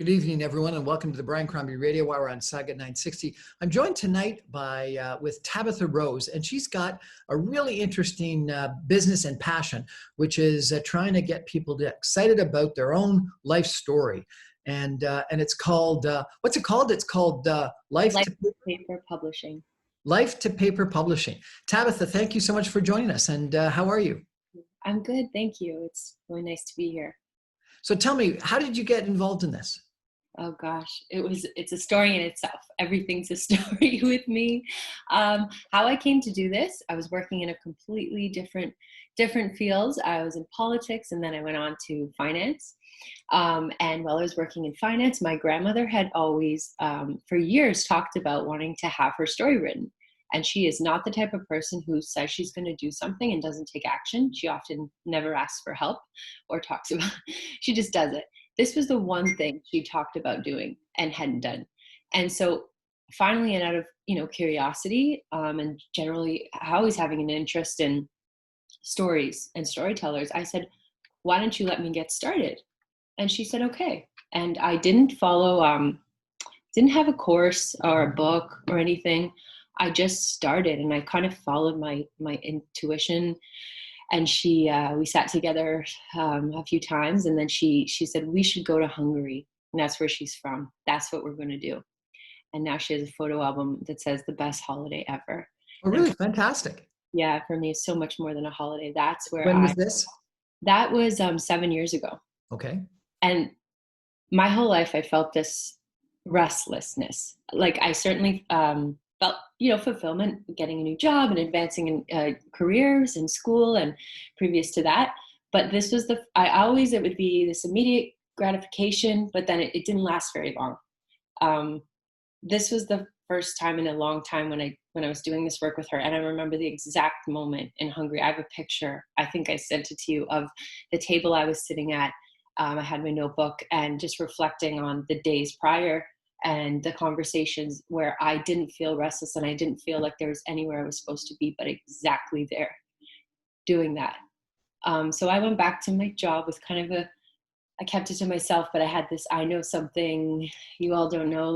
Good evening, everyone, and welcome to the Brian Crombie Radio Hour on Saga 960. I'm joined tonight with Tabitha Rose, and she's got a really interesting business and passion, which is trying to get people excited about their own life story. And it's called, what's it called? It's called Life to Paper Publishing. Life to Paper Publishing. Tabitha, thank you so much for joining us. And how are you? I'm good, thank you. It's really nice to be here. So tell me, how did you get involved in this? Oh gosh, it's a story in itself. Everything's a story with me. How I came to do this, I was working in a completely different fields. I was in politics, and then I went on to finance. And while I was working in finance, my grandmother had always, for years, talked about wanting to have her story written. And she is not the type of person who says she's going to do something and doesn't take action. She often never asks for help or talks about it. She just does it. This was the one thing she talked about doing and hadn't done. And so finally, and out of curiosity, and generally always having an interest in stories and storytellers, I said, why don't you let me get started? And she said, okay. And I didn't follow, didn't have a course or a book or anything. I just started, and I kind of followed my intuition. And we sat together a few times, and then she said, we should go to Hungary. And that's where she's from. That's what we're going to do. And now she has a photo album that says the best holiday ever. Oh, really? Fantastic. Yeah, for me, it's so much more than a holiday. That's where When was this? That was 7 years ago. Okay. And my whole life, I felt this restlessness. Like I certainly felt, fulfillment, getting a new job and advancing in careers in school and previous to that. But this was it would be this immediate gratification, but then it didn't last very long. This was the first time in a long time when I was doing this work with her. And I remember the exact moment in Hungary. I have a picture, I think I sent it to you, of the table I was sitting at. I had my notebook and just reflecting on the days prior and the conversations where I didn't feel restless and I didn't feel like there was anywhere I was supposed to be, but exactly there doing that. So I went back to my job with kind of I kept it to myself, but I had this, I know something you all don't know,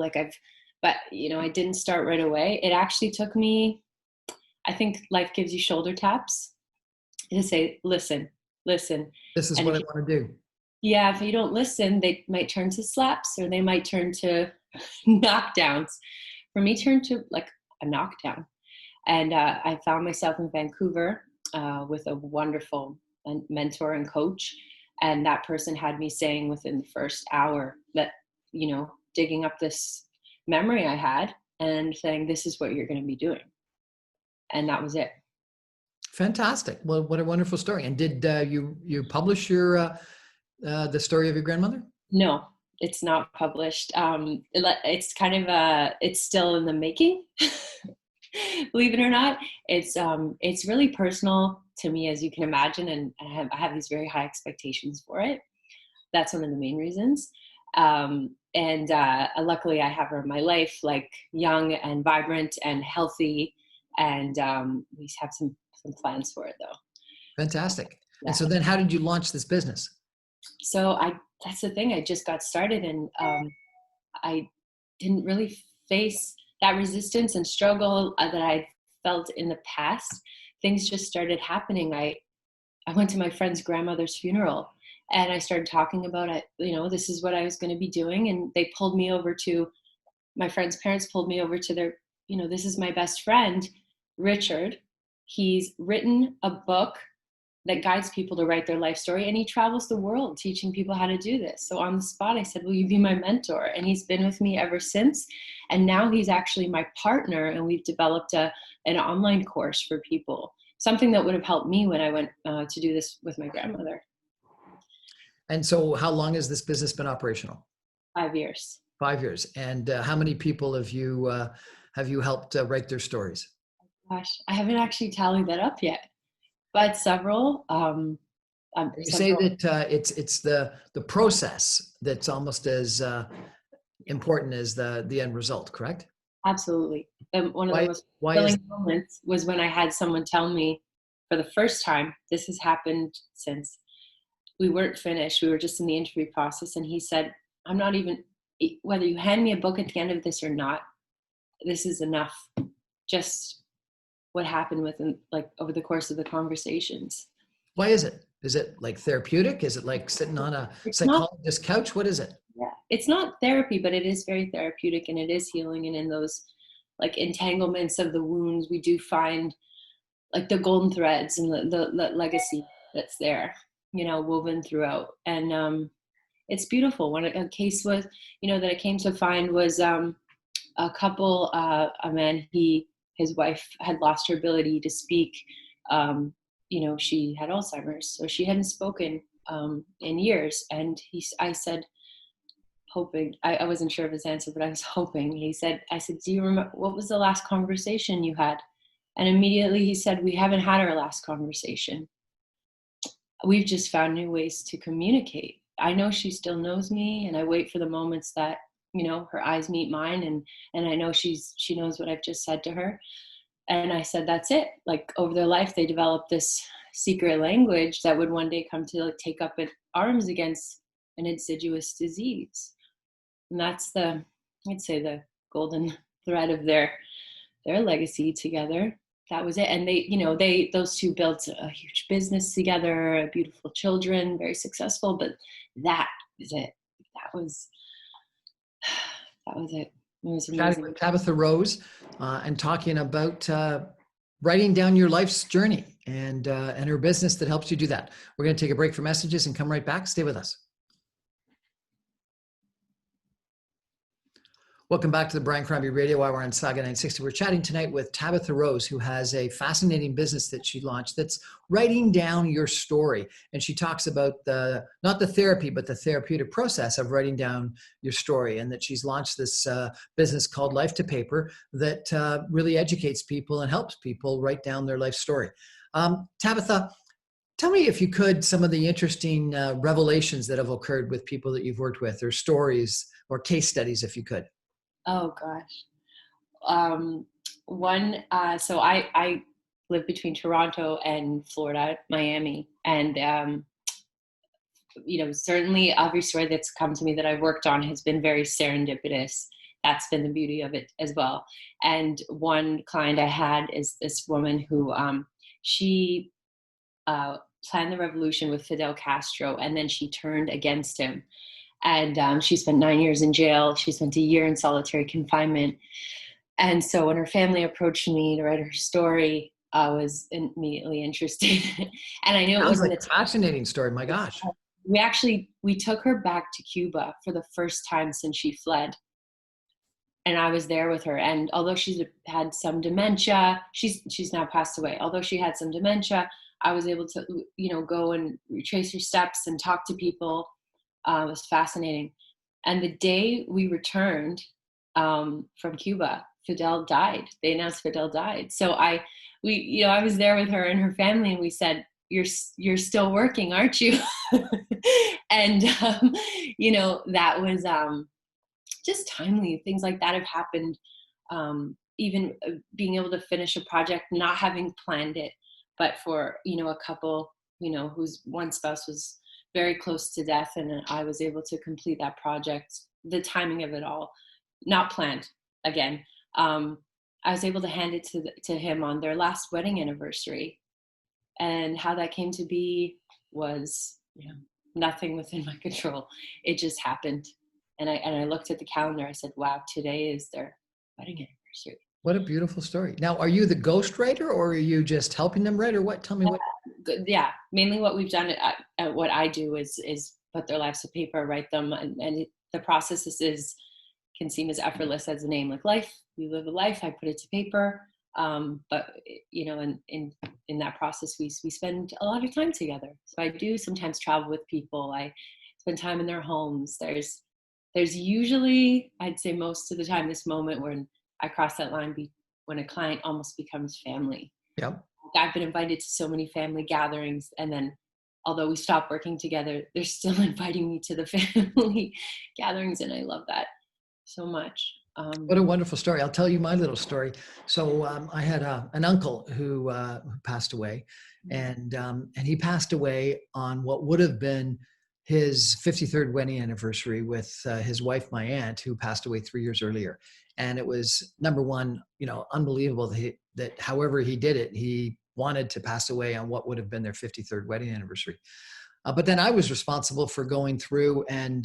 but I didn't start right away. It actually took me, I think life gives you shoulder taps to say, listen. This is what I want to do. Yeah, if you don't listen, they might turn to slaps, or they might turn to knockdowns. For me, turned to like a knockdown. And I found myself in Vancouver with a wonderful mentor and coach. And that person had me saying within the first hour that, digging up this memory I had and saying, this is what you're going to be doing. And that was it. Fantastic. Well, what a wonderful story. And did you publish the story of your grandmother? No, it's not published. It's kind of it's still in the making. Believe it or not, it's really personal to me, as you can imagine, and I have these very high expectations for it. That's one of the main reasons. And luckily, I have her in my life, like young and vibrant and healthy, and we have some plans for it, though. Fantastic. Yeah. And so then, how did you launch this business? So that's the thing. I just got started, and I didn't really face that resistance and struggle that I felt in the past. Things just started happening. I went to my friend's grandmother's funeral, and I started talking about it. This is what I was going to be doing. And they pulled me over to, my friend's parents pulled me over to their, this is my best friend, Richard. He's written a book that guides people to write their life story, and he travels the world teaching people how to do this. So on the spot, I said, will you be my mentor? And he's been with me ever since. And now he's actually my partner, and we've developed an online course for people, something that would have helped me when I went to do this with my grandmother. And so how long has this business been operational? 5 years. 5 years. And how many people have you helped write their stories? Gosh, I haven't actually tallied that up yet. But several. You say that it's the process that's almost as important as the end result, correct? Absolutely. One of the most fulfilling moments was when I had someone tell me for the first time, this has happened since we weren't finished. We were just in the interview process. And he said, I'm not even whether you hand me a book at the end of this or not, this is enough. Just what happened within, like, over the course of the conversations. Why is it? Is it like therapeutic? Is it like sitting on a It's not, psychologist's couch? What is it? yeah, it's not therapy, but it is very therapeutic, and it is healing. And in those like entanglements of the wounds, we do find like the golden threads and the legacy that's there, woven throughout. And it's beautiful. When a case was, that I came to find was a couple, a man, his wife had lost her ability to speak. She had Alzheimer's, so she hadn't spoken in years. And I said, hoping, I wasn't sure of his answer, but I was hoping. I said, do you remember, what was the last conversation you had? And immediately he said, we haven't had our last conversation. We've just found new ways to communicate. I know she still knows me, and I wait for the moments that, her eyes meet mine, and I know she knows what I've just said to her. And I said, that's it. Like, over their life, they developed this secret language that would one day come to, like, take up in arms against an insidious disease. And that's I'd say, the golden thread of their legacy together. That was it. And those two built a huge business together, beautiful children, very successful. But that is it. That was it. It was amazing. Chatting with Tabitha Rose and talking about writing down your life's journey and her business that helps you do that. We're going to take a break for messages and come right back. Stay with us. Welcome back to the Brian Crombie Radio Hour on Saga 960. We're chatting tonight with Tabitha Rose, who has a fascinating business that she launched that's writing down your story. And she talks about not the therapy, but the therapeutic process of writing down your story. And that she's launched this business called Life to Paper that really educates people and helps people write down their life story. Tabitha, tell me, if you could, some of the interesting revelations that have occurred with people that you've worked with, or stories or case studies, if you could. Oh gosh. So I live between Toronto and Florida, Miami. And, certainly every story that's come to me that I've worked on has been very serendipitous. That's been the beauty of it as well. And one client I had is this woman who, she planned the revolution with Fidel Castro, and then she turned against him. And she spent 9 years in jail. She spent a year in solitary confinement. And so when her family approached me to write her story, I was immediately interested. And I knew it was like a fascinating story. My gosh. We took her back to Cuba for the first time since she fled. And I was there with her. And although she's had some dementia, she's now passed away. Although she had some dementia, I was able to, go and retrace her steps and talk to people. It was fascinating. And the day we returned from Cuba, Fidel died. They announced Fidel died. So I was there with her and her family, and we said, you're still working, aren't you? And, that was just timely. Things like that have happened. Even being able to finish a project, not having planned it, but for, a couple, whose one spouse was very close to death, and I was able to complete that project. The timing of it all, not planned. Again, I was able to hand it to him on their last wedding anniversary, and how that came to be was, nothing within my control. It just happened, and I looked at the calendar. I said, "Wow, today is their wedding anniversary." What a beautiful story. Now, are you the ghostwriter, or are you just helping them write, or what? Tell me what. Yeah, mainly what we've done at what I do is put their lives to paper, write them, and the process can seem as effortless as a name, like life. You live a life, I put it to paper. But in that process, we spend a lot of time together. So I do sometimes travel with people. I spend time in their homes. There's usually, I'd say most of the time, this moment when I cross that line when a client almost becomes family. Yep. I've been invited to so many family gatherings, and then although we stopped working together, they're still inviting me to the family gatherings, and I love that so much. What a wonderful story. I'll tell you my little story. So I had an uncle who passed away, and he passed away on what would have been his 53rd wedding anniversary with his wife, my aunt, who passed away 3 years earlier. And it was, number one, unbelievable that however he did it, he wanted to pass away on what would have been their 53rd wedding anniversary. But then I was responsible for going through and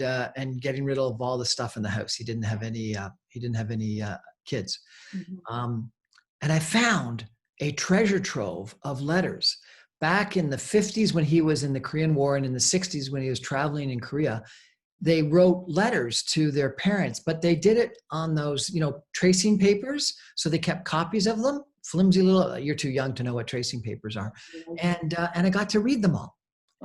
getting rid of all the stuff in the house. He didn't have any. Kids. Mhm. Um, and I found a treasure trove of letters back in the 50s when he was in the Korean War, and in the 60s when he was traveling in Korea. They wrote letters to their parents, but they did it on those, tracing papers. So they kept copies of them, flimsy little. You're too young to know what tracing papers are, and I got to read them all.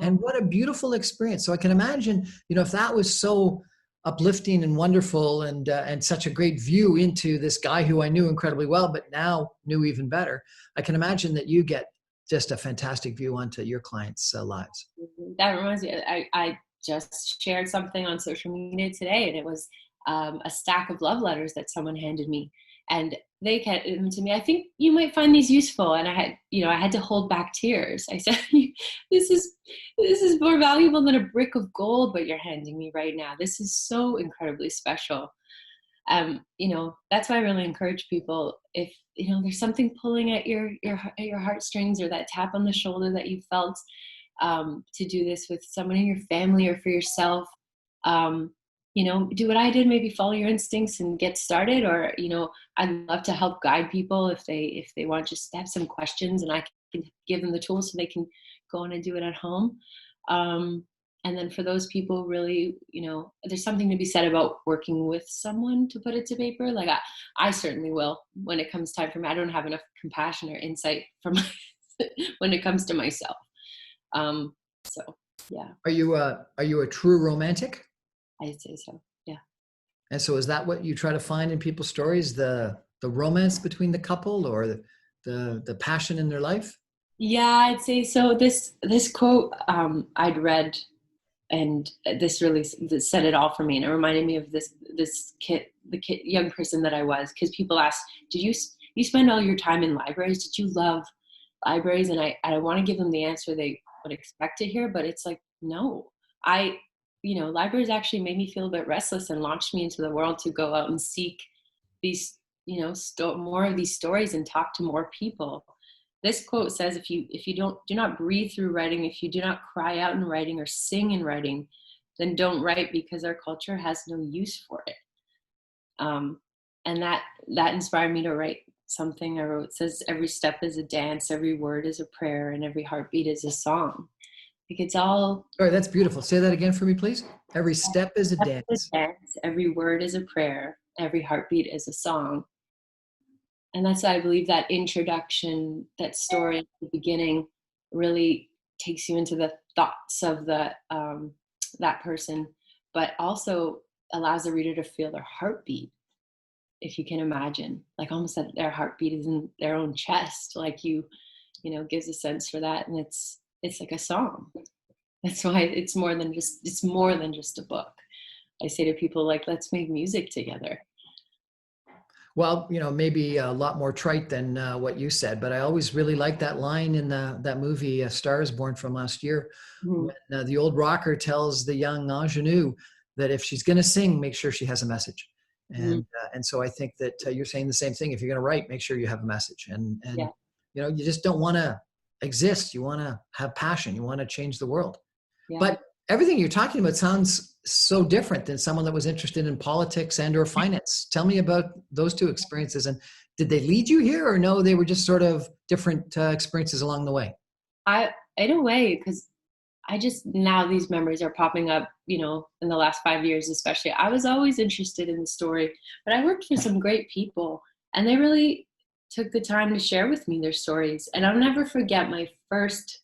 And Oh, what a beautiful experience! So I can imagine, if that was so uplifting and wonderful, and such a great view into this guy who I knew incredibly well, but now knew even better. I can imagine that you get just a fantastic view onto your clients' lives. that reminds me. I just shared something on social media today, and it was a stack of love letters that someone handed me, and they handed them to me. I think you might find these useful, and I had to hold back tears. I said, "This is more valuable than a brick of gold, what you're handing me right now. This is so incredibly special." That's why I really encourage people, if there's something pulling at your heartstrings, or that tap on the shoulder that you felt, to do this with someone in your family or for yourself. Do what I did, maybe follow your instincts and get started. Or I'd love to help guide people if they want to just have some questions, and I can give them the tools so they can go on and do it at home. Um, and then for those people, really, there's something to be said about working with someone to put it to paper. Like I certainly will when it comes time for me. I don't have enough compassion or insight for my when it comes to myself. So yeah, Are you a true romantic? I'd say so. Yeah. And so is that what you try to find in people's stories, the romance between the couple, or the passion in their life? Yeah, I'd say so. This quote I'd read, and this really this said it all for me, and it reminded me of this kid, young person that I was. Because people ask, did you spend all your time in libraries? Did you love libraries? And I want to give them the answer they would expect to hear, but it's like, no. Libraries actually made me feel a bit restless and launched me into the world to go out and seek these, more of these stories and talk to more people. This quote says, if you do not breathe through writing, if you do not cry out in writing or sing in writing, then don't write, because our culture has no use for it. And that inspired me to write something I wrote. It says, every step is a dance, every word is a prayer, and every heartbeat is a song. Like, it's all. All right, that's beautiful. Say that again for me, please. Every step is a Step is dance. a dance, every word is a prayer, every heartbeat is a song. And that's why I believe that introduction, that story at the beginning, really takes you into the thoughts of that person, but also allows the reader to feel their heartbeat, if you can imagine, like almost that their heartbeat is in their own chest, like gives a sense for that. And it's like a song. That's why it's more than just a book. I say to people, like, let's make music together. Well, maybe a lot more trite than what you said, but I always really liked that line in that movie, Star is Born, from last year, Mhm. when the old rocker tells the young ingenue that if she's going to sing, make sure she has a message. Mhm. And so I think that you're saying the same thing. If you're going to write, make sure you have a message. And Yeah, you just don't want to exist. You want to have passion. You want to change the world. yeah. But everything you're talking about sounds so different than someone that was interested in politics and or finance. Tell me about those two experiences. And did they lead you here, or no, they were just sort of different experiences along the way? In a way, because I just, now these memories are popping up, in the last 5 years, especially. I was always interested in the story, but I worked for some great people, and they really took the time to share with me their stories. And I'll never forget my first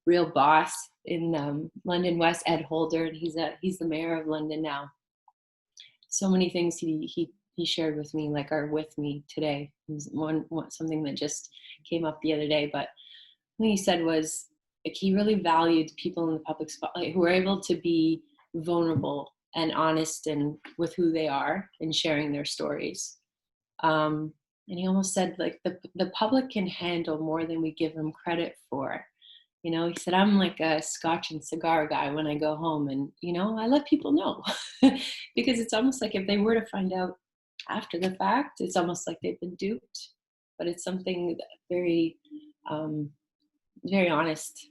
real boss in London West, Ed Holder, and he's the mayor of London now. So many things he shared with me, like, are with me today. It was something that just came up the other day, but what he said was, like, he really valued people in the public spotlight who were able to be vulnerable and honest and with who they are and sharing their stories. And he almost said, like, the public can handle more than we give them credit for. You know, he said, I'm like a scotch and cigar guy when I go home. And, you know, I let people know because it's almost like if they were to find out after the fact, it's almost like they've been duped. But it's something that very, um, very honest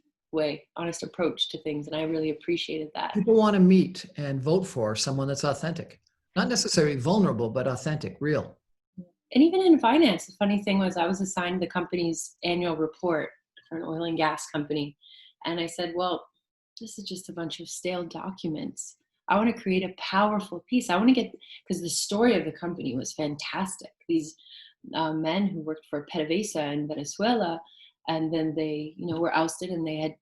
approach to things. And I really appreciated that. People want to meet and vote for someone that's authentic, not necessarily vulnerable, but authentic, real. And even in finance, the funny thing was I was assigned the company's annual report for an oil and gas company. And I said, well, this is just a bunch of stale documents. I want to create a powerful piece. I want to get, because the story of the company was fantastic. These men who worked for PDVSA in Venezuela, and then they, you know, were ousted, and they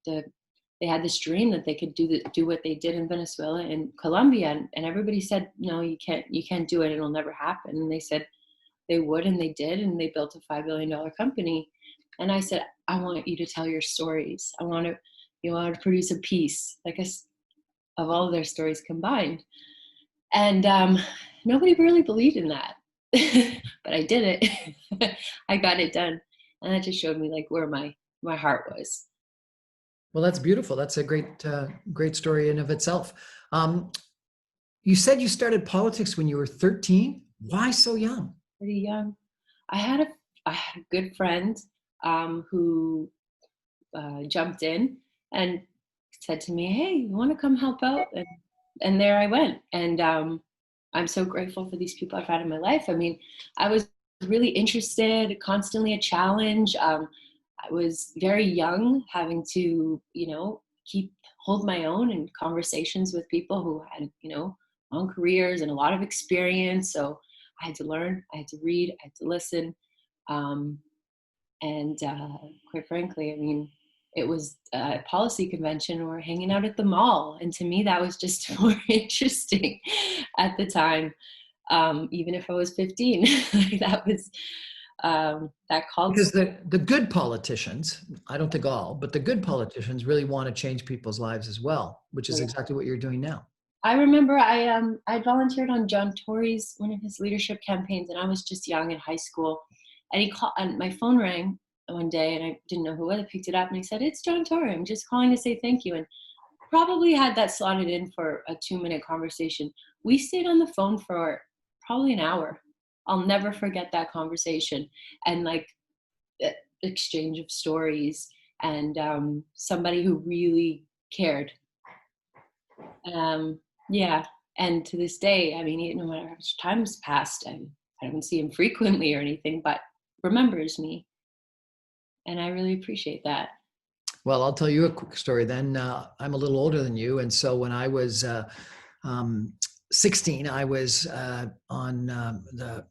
had this dream that they could do what they did in Venezuela and Colombia, and everybody said, no, you can't do it. It'll never happen. And they said they would, and they did, and they built a $5 billion company. And I said, I want you to tell your stories. I want to produce a piece like of all of their stories combined. And nobody really believed in that, but I did it. I got it done, and that just showed me like where my heart was. Well, that's beautiful. That's a great story in of itself. You said you started politics when you were 13. Why so young? Pretty young. I had a good friend who jumped in and said to me, "Hey, you want to come help out?" And there I went. And I'm so grateful for these people I've had in my life. I mean, I was really interested, constantly a challenge. I was very young, having to, you know, hold my own in conversations with people who had, you know, long careers and a lot of experience. So I had to learn, I had to read, I had to listen. And quite frankly, I mean, it was a policy convention or hanging out at the mall. And to me, that was just more interesting at the time. Even if I was 15, that was, that called. Because the good politicians, I don't think all, but the good politicians really want to change people's lives as well, which is exactly what you're doing now. I remember I volunteered on John Tory's, one of his leadership campaigns, and I was just young in high school. And he called, and my phone rang one day, and I didn't know who it was. I picked it up, and he said, "It's John Tory. I'm just calling to say thank you." And probably had that slotted in for a 2-minute conversation. We stayed on the phone for probably an hour. I'll never forget that conversation, and like exchange of stories, and somebody who really cared. Yeah, and to this day, I mean, no matter how much time's passed, I don't see him frequently or anything, but remembers me, and I really appreciate that. Well, I'll tell you a quick story then. I'm a little older than you. And so when I was 16, I was on the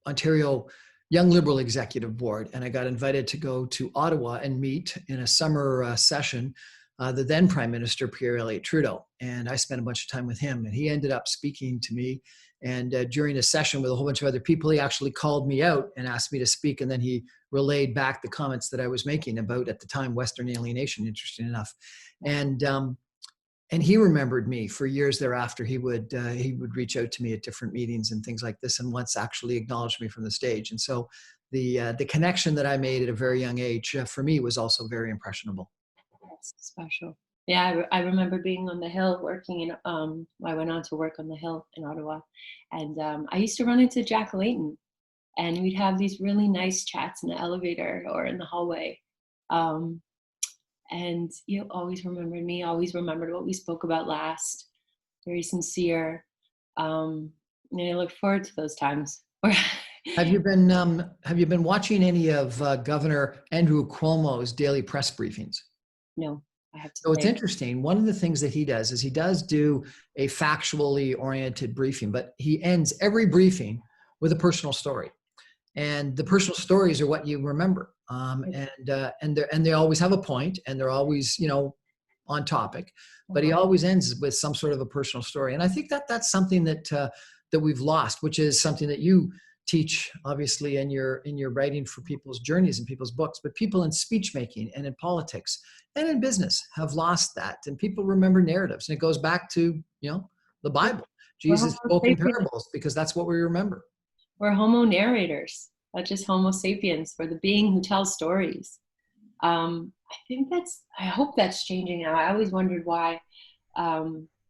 Ontario Young Liberal Executive Board, and I got invited to go to Ottawa and meet in a summer session the then Prime Minister, Pierre Elliott Trudeau. And I spent a bunch of time with him, and he ended up speaking to me. And during a session with a whole bunch of other people, he actually called me out and asked me to speak. And then he relayed back the comments that I was making about, at the time, Western alienation, interesting enough. And he remembered me for years thereafter. He would reach out to me at different meetings and things like this, and once actually acknowledged me from the stage. And so the connection that I made at a very young age for me was also very impressionable. That's special. Yeah, I remember being on the Hill working in, I went on to work on the Hill in Ottawa, and I used to run into Jack Layton, and we'd have these really nice chats in the elevator or in the hallway. And you always remembered me, always remembered what we spoke about last, very sincere. And I look forward to those times. Have you been watching any of Governor Andrew Cuomo's daily press briefings? No, I have to So it's say. interesting. One of the things that he does is he does do a factually oriented briefing, but he ends every briefing with a personal story. And the personal stories are what you remember. And they always have a point, and they're always, you know, on topic, but he always ends with some sort of a personal story. And I think that that's something that that we've lost, which is something that you teach, obviously, in your writing for people's journeys and people's books. But people in speech making and in politics and in business have lost that, and people remember narratives. And it goes back to, you know, the Bible. Jesus spoke in parables because that's what we remember. We're Homo narrators, not just Homo sapiens. We're the being who tells stories. I hope that's changing now. I always wondered why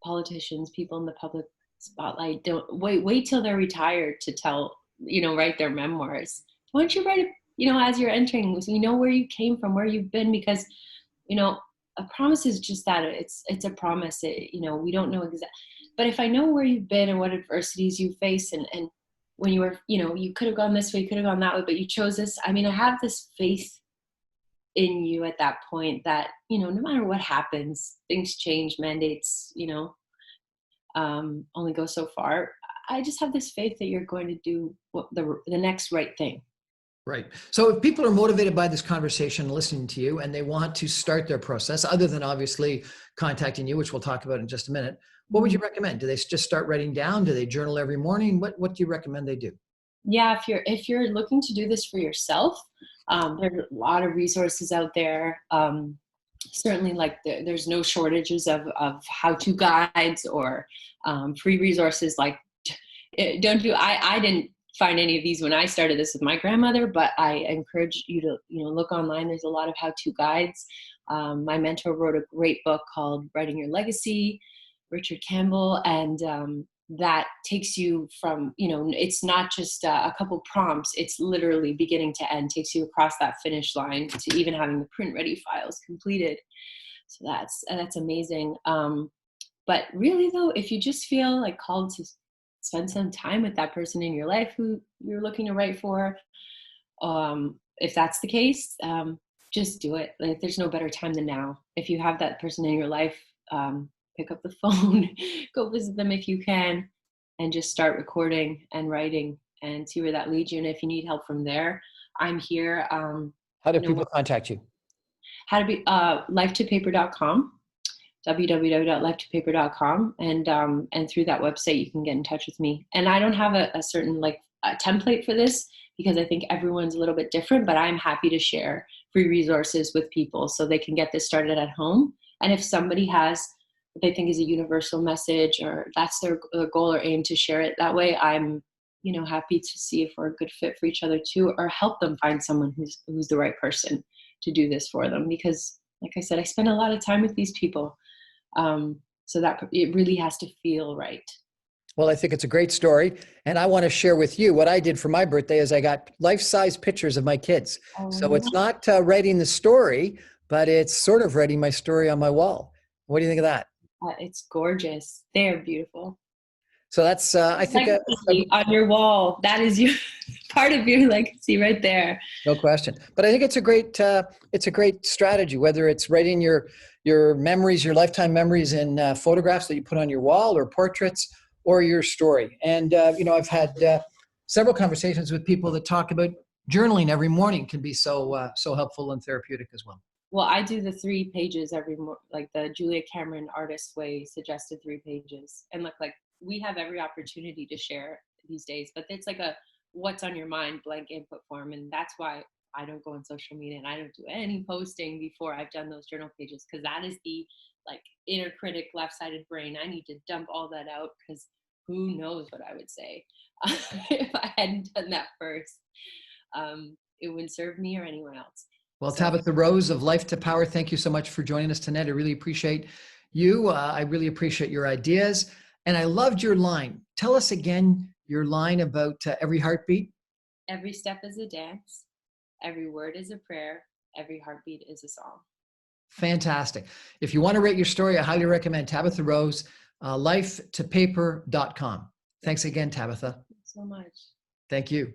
politicians, people in the public spotlight don't wait till they're retired to tell, write their memoirs. Why don't you write it, as you're entering, so you know where you came from, where you've been, because, a promise is just that. It's a promise. We don't know exactly. But if I know where you've been and what adversities you face, and when you were, you could have gone this way, you could have gone that way, but you chose this. I mean, I have this faith in you at that point that, no matter what happens, things change, mandates, only go so far. I just have this faith that you're going to do the next right thing. Right. So if people are motivated by this conversation, listening to you, and they want to start their process, other than obviously contacting you, which we'll talk about in just a minute, what would you recommend? Do they just start writing down? Do they journal every morning? What do you recommend they do? Yeah, if you're looking to do this for yourself, there's a lot of resources out there. Certainly, like there's no shortages of how-to guides or free resources. Like, I didn't find any of these when I started this with my grandmother, but I encourage you to look online. There's a lot of how-to guides. My mentor wrote a great book called Writing Your Legacy, Richard Campbell, and that takes you from, it's not just a couple prompts, it's literally beginning to end, takes you across that finish line to even having the print ready files completed. So that's amazing. But really though, if you just feel like called to spend some time with that person in your life who you're looking to write for, if that's the case, just do it. Like, there's no better time than now. If you have that person in your life, pick up the phone, go visit them if you can, and just start recording and writing and see where that leads you. And if you need help from there, I'm here. How do people contact you? How to be lifetopaper.com, www.lifetopaper.com, and through that website you can get in touch with me. And I don't have a certain a template for this, because I think everyone's a little bit different, but I'm happy to share free resources with people so they can get this started at home. And if somebody has what they think is a universal message, or that's their goal or aim, to share it that way, I'm happy to see if we're a good fit for each other too, or help them find someone who's the right person to do this for them. Because like I said, I spend a lot of time with these people, so that it really has to feel right. Well, I think it's a great story. And I want to share with you what I did for my birthday is I got life-size pictures of my kids. So it's not writing the story, but it's sort of writing my story on my wall. What do you think of that? It's gorgeous. They're beautiful. So that's, I think, on your wall. That is your part of your legacy right there. No question. But I think it's a great strategy, whether it's writing your memories, your lifetime memories in photographs that you put on your wall, or portraits, or your story. And, I've had several conversations with people that talk about journaling every morning can be so helpful and therapeutic as well. Well, I do the 3 pages every morning, like the Julia Cameron Artist Way suggested 3 pages. And look, like, we have every opportunity to share these days, but it's like a what's on your mind blank input form. And that's why I don't go on social media and I don't do any posting before I've done those journal pages, because that is the inner critic, left-sided brain. I need to dump all that out, because who knows what I would say if I hadn't done that first. It wouldn't serve me or anyone else. Well, Tabitha Rose of Life to Power, thank you so much for joining us tonight. I really appreciate you. I really appreciate your ideas. And I loved your line. Tell us again your line about every heartbeat. Every step is a dance. Every word is a prayer. Every heartbeat is a song. Fantastic. If you want to rate your story, I highly recommend Tabitha Rose, lifetopaper.com. Thanks again, Tabitha. Thanks so much. Thank you.